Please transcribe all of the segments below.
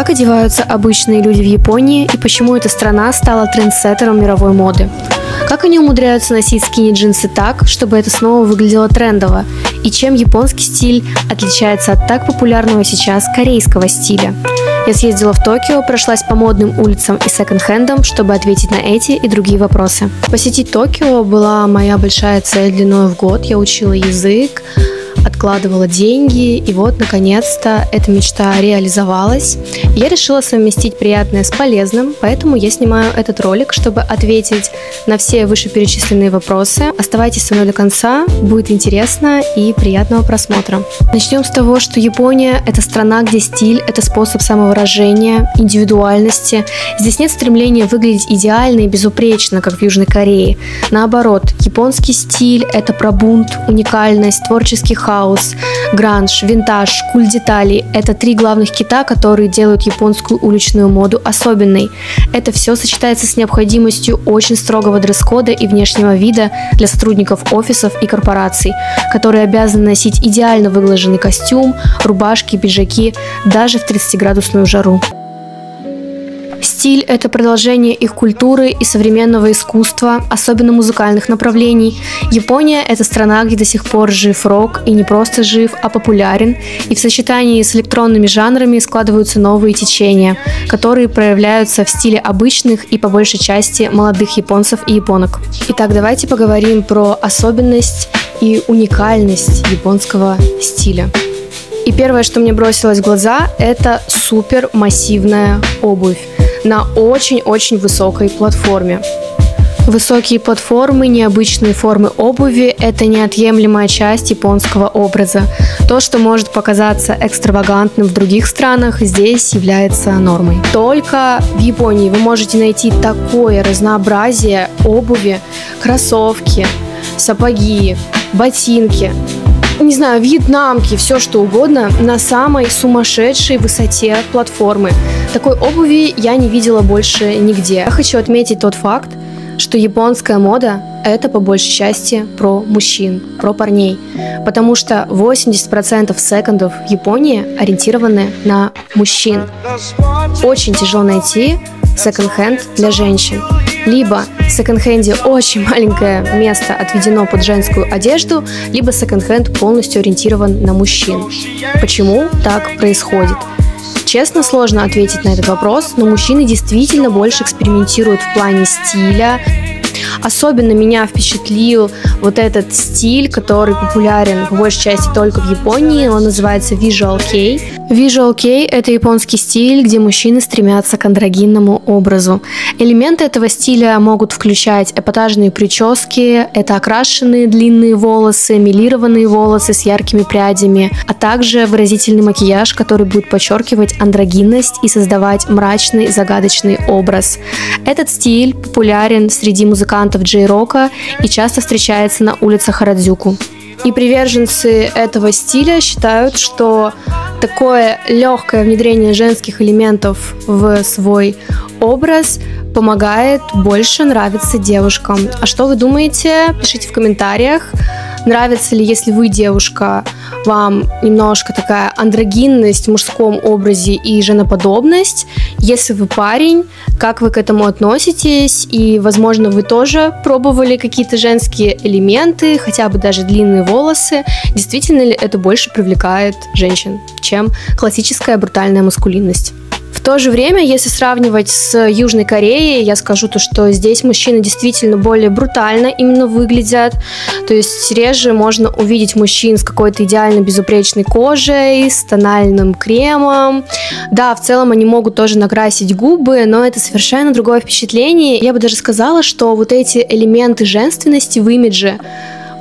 Как одеваются обычные люди в Японии и почему эта страна стала трендсеттером мировой моды? Как они умудряются носить скини-джинсы так, чтобы это снова выглядело трендово? И чем японский стиль отличается от так популярного сейчас корейского стиля? Я съездила в Токио, прошлась по модным улицам и секонд-хендам, чтобы ответить на эти и другие вопросы. Посетить Токио была моя большая цель длиной в год. Я учила язык, откладывала деньги, и вот, наконец-то, эта мечта реализовалась. Я решила совместить приятное с полезным, поэтому я снимаю этот ролик, чтобы ответить на все вышеперечисленные вопросы. Оставайтесь со мной до конца, будет интересно и приятного просмотра. Начнем с того, что Япония – это страна, где стиль – это способ самовыражения, индивидуальности. Здесь нет стремления выглядеть идеально и безупречно, как в Южной Корее. Наоборот, японский стиль – это про бунт, уникальность, творческий хаос, гранж, винтаж, культ деталей – это три главных кита, которые делают японскую уличную моду особенной. Это все сочетается с необходимостью очень строгого дресс-кода и внешнего вида для сотрудников офисов и корпораций, которые обязаны носить идеально выглаженный костюм, рубашки, пиджаки даже в 30-градусную жару. Стиль – это продолжение их культуры и современного искусства, особенно музыкальных направлений. Япония – это страна, где до сих пор жив рок, и не просто жив, а популярен, и в сочетании с электронными жанрами складываются новые течения, которые проявляются в стиле обычных и, по большей части, молодых японцев и японок. Итак, давайте поговорим про особенность и уникальность японского стиля. И первое, что мне бросилось в глаза, это супер массивная обувь на очень-очень высокой платформе. Высокие платформы, необычные формы обуви – это неотъемлемая часть японского образа. То, что может показаться экстравагантным в других странах, здесь является нормой. Только в Японии вы можете найти такое разнообразие обуви, кроссовки, сапоги, ботинки, не знаю, вьетнамки, все что угодно на самой сумасшедшей высоте платформы. Такой обуви я не видела больше нигде. Я хочу отметить тот факт, что японская мода – это по большей части про мужчин, про парней, потому что 80% секондов в Японии ориентированы на мужчин. Очень тяжело найти секонд-хенд для женщин. Либо в секонд-хенде очень маленькое место отведено под женскую одежду, либо секонд-хенд полностью ориентирован на мужчин. Почему так происходит? Честно, сложно ответить на этот вопрос, но мужчины действительно больше экспериментируют в плане стиля. Особенно меня впечатлил вот этот стиль, который популярен по большей части только в Японии. Он называется Visual Kei. Visual Kei – это японский стиль, где мужчины стремятся к андрогинному образу. Элементы этого стиля могут включать эпатажные прически, это окрашенные длинные волосы, мелированные волосы с яркими прядями, а также выразительный макияж, который будет подчеркивать андрогинность и создавать мрачный, загадочный образ. Этот стиль популярен среди музыкантов джей-рока и часто встречается на улицах Харадзюку. И приверженцы этого стиля считают, что такое легкое внедрение женских элементов в свой образ помогает больше нравиться девушкам. А что вы думаете? Пишите в комментариях. Нравится ли, если вы девушка, вам немножко такая андрогинность в мужском образе и женоподобность? Если вы парень, как вы к этому относитесь? И, возможно, вы тоже пробовали какие-то женские элементы, хотя бы даже длинные волосы. Действительно ли это больше привлекает женщин, чем классическая брутальная маскулинность? В то же время, если сравнивать с Южной Кореей, я скажу то, что здесь мужчины действительно более брутально именно выглядят. То есть реже можно увидеть мужчин с какой-то идеально безупречной кожей, с тональным кремом. Да, в целом они могут тоже накрасить губы, но это совершенно другое впечатление. Я бы даже сказала, что вот эти элементы женственности в имидже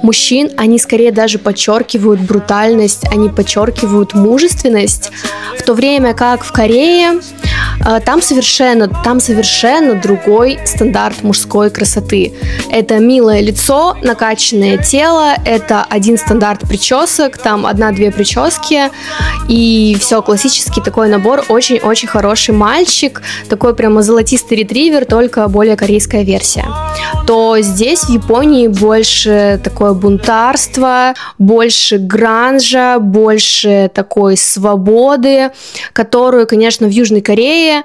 мужчин, они скорее даже подчеркивают брутальность, они подчеркивают мужественность, в то время как в Корее Там совершенно другой стандарт мужской красоты. Это милое лицо, накачанное тело, это один стандарт причесок, там 1-2 прически, и все, классический такой набор, очень-очень хороший мальчик, такой прямо золотистый ретривер, только более корейская версия. То здесь в Японии больше такое бунтарство, больше гранжа, больше такой свободы, которую, конечно, в Южной Корее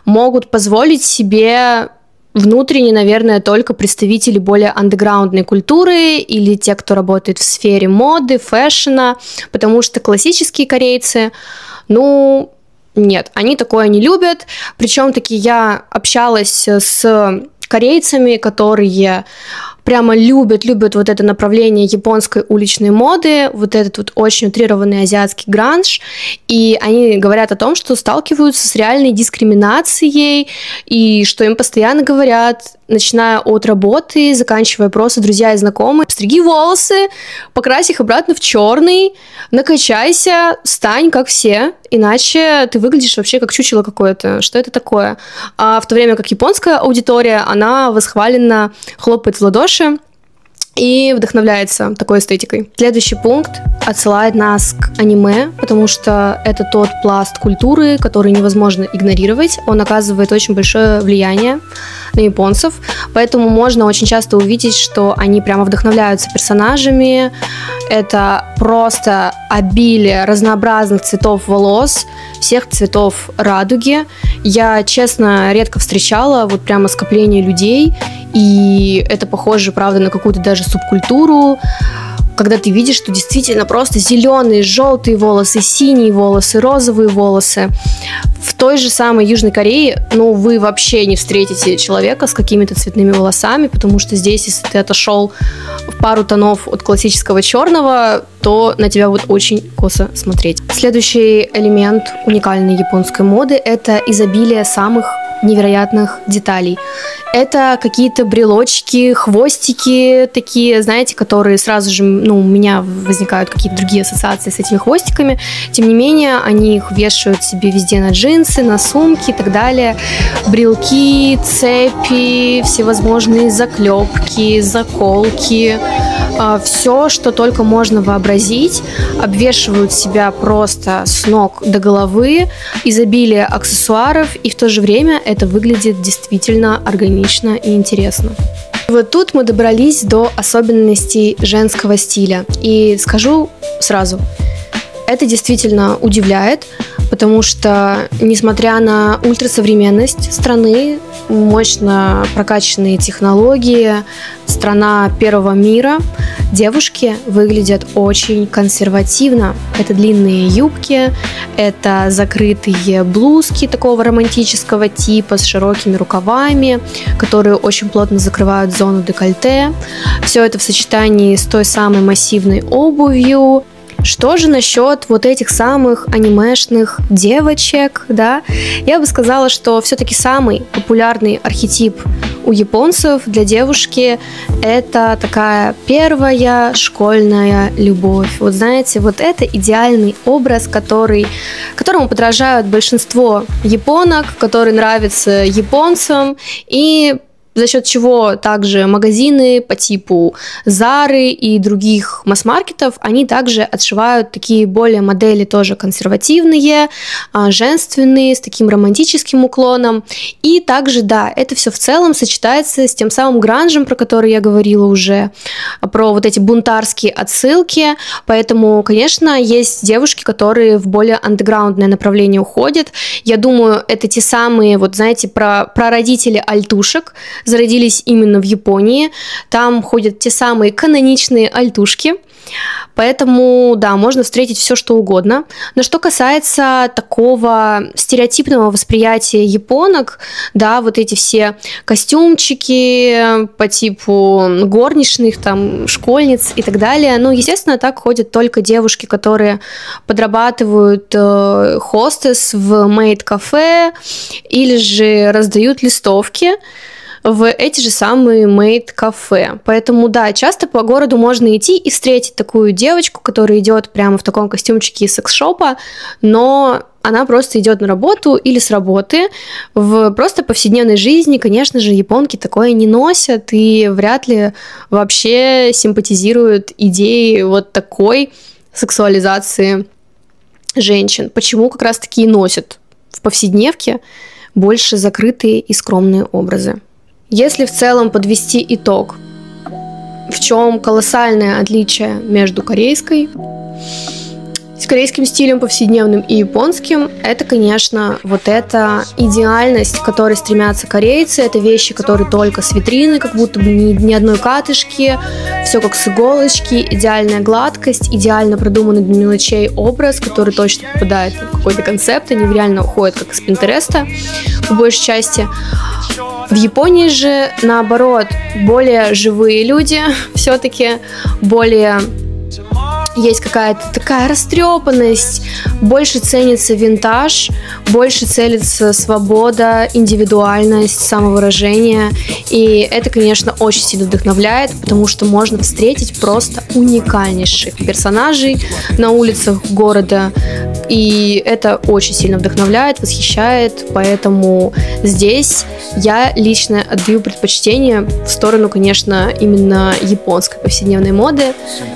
могут позволить себе внутренне, наверное, только представители более андеграундной культуры или те, кто работает в сфере моды, фэшна, потому что классические корейцы, нет, они такое не любят. Причем таки я общалась с корейцами, которые прямо любят вот это направление японской уличной моды, вот этот вот очень утрированный азиатский гранж, и они говорят о том, что сталкиваются с реальной дискриминацией, и что им постоянно говорят, начиная от работы, заканчивая просто друзья и знакомые: стриги волосы, покрась их обратно в черный, накачайся, стань как все, иначе ты выглядишь вообще как чучело какое-то. Что это такое? А в то время как японская аудитория, она восхваленно хлопает в ладоши и вдохновляется такой эстетикой. Следующий пункт отсылает нас к аниме, потому что это тот пласт культуры, который невозможно игнорировать. Он оказывает очень большое влияние на японцев, поэтому можно очень часто увидеть, что они прямо вдохновляются персонажами. Это просто обилие разнообразных цветов волос, всех цветов радуги. Я, честно, редко встречала вот прямо скопление людей, и это похоже, правда, на какую-то даже субкультуру, когда ты видишь, что действительно просто зеленые, желтые волосы, синие волосы, розовые волосы. В той же самой Южной Корее, вы вообще не встретите человека с какими-то цветными волосами, потому что здесь, если ты отошел в пару тонов от классического черного, то на тебя будет очень косо смотреть. Следующий элемент уникальной японской моды – это изобилие самых невероятных деталей. Это какие-то брелочки, хвостики такие, знаете, которые сразу же, у меня возникают какие-то другие ассоциации с этими хвостиками. Тем не менее, они их вешают себе везде на джинсы, на сумки и так далее. Брелки, цепи, всевозможные заклепки, заколки. Все, что только можно вообразить, обвешивают себя просто с ног до головы, изобилие аксессуаров, и в то же время это выглядит действительно органично и интересно. Вот тут мы добрались до особенностей женского стиля. И скажу сразу, это действительно удивляет, потому что, несмотря на ультрасовременность страны, мощно прокачанные технологии, страна первого мира, девушки выглядят очень консервативно. Это длинные юбки, это закрытые блузки такого романтического типа с широкими рукавами, которые очень плотно закрывают зону декольте. Все это в сочетании с той самой массивной обувью. Что же насчет вот этих самых анимешных девочек, да? Я бы сказала, что все-таки самый популярный архетип у японцев для девушки – это такая первая школьная любовь. Вот знаете, вот это идеальный образ, которому подражают большинство японок, который нравится японцам, и за счет чего также магазины по типу Зары и других масс-маркетов, они также отшивают такие более модели тоже консервативные, женственные, с таким романтическим уклоном. И также, да, это все в целом сочетается с тем самым гранжем, про который я говорила уже, про вот эти бунтарские отсылки. Поэтому, конечно, есть девушки, которые в более андеграундное направление уходят. Я думаю, это те самые, вот знаете, прародители альтушек, зародились именно в Японии. Там ходят те самые каноничные альтушки. Поэтому, да, можно встретить все, что угодно. Но что касается такого стереотипного восприятия японок, да, вот эти все костюмчики по типу горничных, там, школьниц и так далее, естественно, так ходят только девушки, которые подрабатывают хостес в мейд-кафе или же раздают листовки в эти же самые мейд-кафе. Поэтому, да, часто по городу можно идти и встретить такую девочку, которая идет прямо в таком костюмчике из секс-шопа, но она просто идет на работу или с работы. В просто повседневной жизни, конечно же, японки такое не носят и вряд ли вообще симпатизируют идеи вот такой сексуализации женщин. Почему как раз-таки и носят в повседневке больше закрытые и скромные образы? Если в целом подвести итог, в чем колоссальное отличие между корейским стилем повседневным и японским, это, конечно, вот эта идеальность, к которой стремятся корейцы. Это вещи, которые только с витрины, как будто бы ни одной катышки, все как с иголочки, идеальная гладкость, идеально продуманный до мелочей образ, который точно попадает в какой-то концепт, они реально уходят как из Пинтереста, по большей части. В Японии же, наоборот, более живые люди, все-таки более... Есть какая-то такая растрепанность, больше ценится винтаж, больше ценится свобода, индивидуальность, самовыражение. И это, конечно, очень сильно вдохновляет, потому что можно встретить просто уникальнейших персонажей на улицах города. И это очень сильно вдохновляет, восхищает. Поэтому здесь я лично отдаю предпочтение в сторону, конечно, именно японской повседневной моды,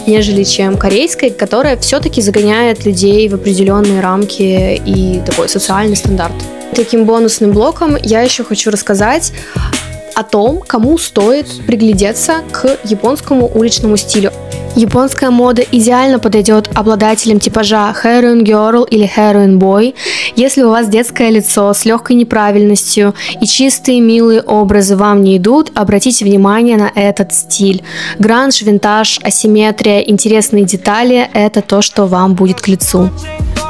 нежели чем корейской, которая все-таки загоняет людей в определенные рамки и такой социальный стандарт. Таким бонусным блоком я еще хочу рассказать о том, кому стоит приглядеться к японскому уличному стилю. Японская мода идеально подойдет обладателям типажа Heroine Girl или Heroine Boy. Если у вас детское лицо с легкой неправильностью и чистые милые образы вам не идут, обратите внимание на этот стиль. Гранж, винтаж, асимметрия, интересные детали – это то, что вам будет к лицу.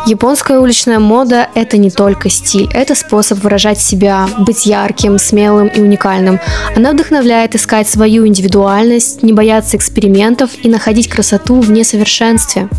Японская уличная мода – это не только стиль, это способ выражать себя, быть ярким, смелым и уникальным. Она вдохновляет искать свою индивидуальность, не бояться экспериментов и находить красоту в несовершенстве.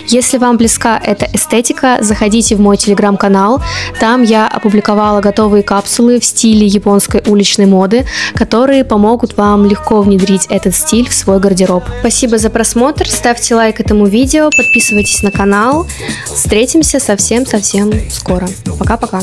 Если вам близка эта эстетика, заходите в мой телеграм-канал, там я опубликовала готовые капсулы в стиле японской уличной моды, которые помогут вам легко внедрить этот стиль в свой гардероб. Спасибо за просмотр, ставьте лайк этому видео, подписывайтесь на канал. Встретимся совсем-совсем скоро. Пока-пока.